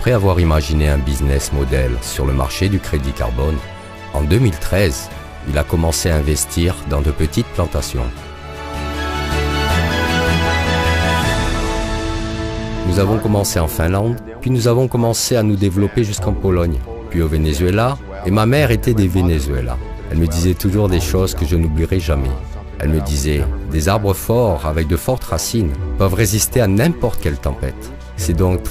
Après avoir imaginé un business model sur le marché du crédit carbone, en 2013, il a commencé à investir dans de petites plantations. Nous avons commencé en Finlande, puis nous avons commencé à nous développer jusqu'en Pologne, puis au Venezuela, et ma mère était des Venezuela. Elle me disait toujours des choses que je n'oublierai jamais. Elle me disait, des arbres forts avec de fortes racines peuvent résister à n'importe quelle tempête. C'est donc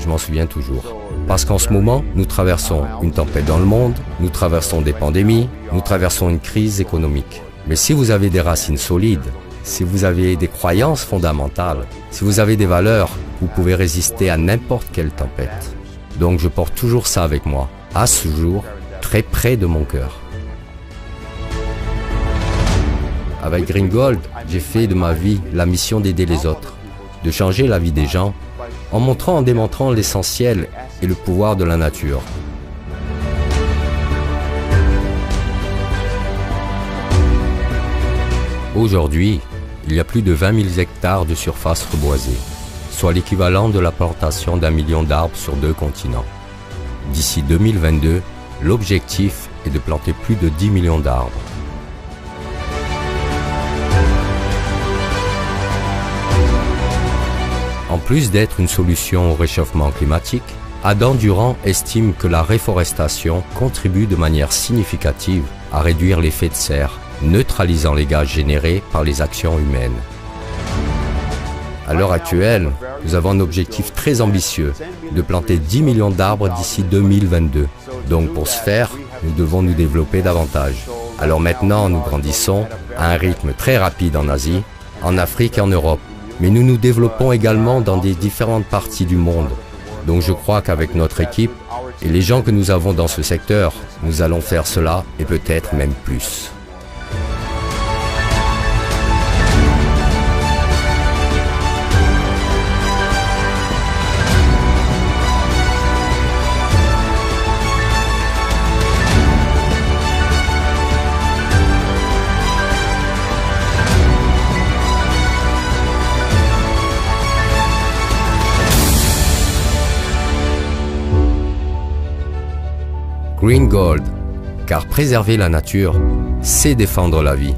je m'en souviens toujours. Parce qu'en ce moment, nous traversons une tempête dans le monde, nous traversons des pandémies, nous traversons une crise économique. Mais si vous avez des racines solides, si vous avez des croyances fondamentales, si vous avez des valeurs, vous pouvez résister à n'importe quelle tempête. Donc je porte toujours ça avec moi, à ce jour, très près de mon cœur. Avec Green Gold, j'ai fait de ma vie la mission d'aider les autres, de changer la vie des gens, en démontrant l'essentiel et le pouvoir de la nature. Aujourd'hui, il y a plus de 20 000 hectares de surface reboisée, soit l'équivalent de la plantation d'1 million d'arbres sur 2 continents. D'ici 2022, l'objectif est de planter plus de 10 millions d'arbres. En plus d'être une solution au réchauffement climatique, Adam Durand estime que la réforestation contribue de manière significative à réduire l'effet de serre, neutralisant les gaz générés par les actions humaines. À l'heure actuelle, nous avons un objectif très ambitieux de planter 10 millions d'arbres d'ici 2022. Donc pour ce faire, nous devons nous développer davantage. Alors maintenant, nous grandissons à un rythme très rapide en Asie, en Afrique et en Europe. Mais nous nous développons également dans des différentes parties du monde. Donc je crois qu'avec notre équipe et les gens que nous avons dans ce secteur, nous allons faire cela et peut-être même plus. Green Gold, car préserver la nature, c'est défendre la vie.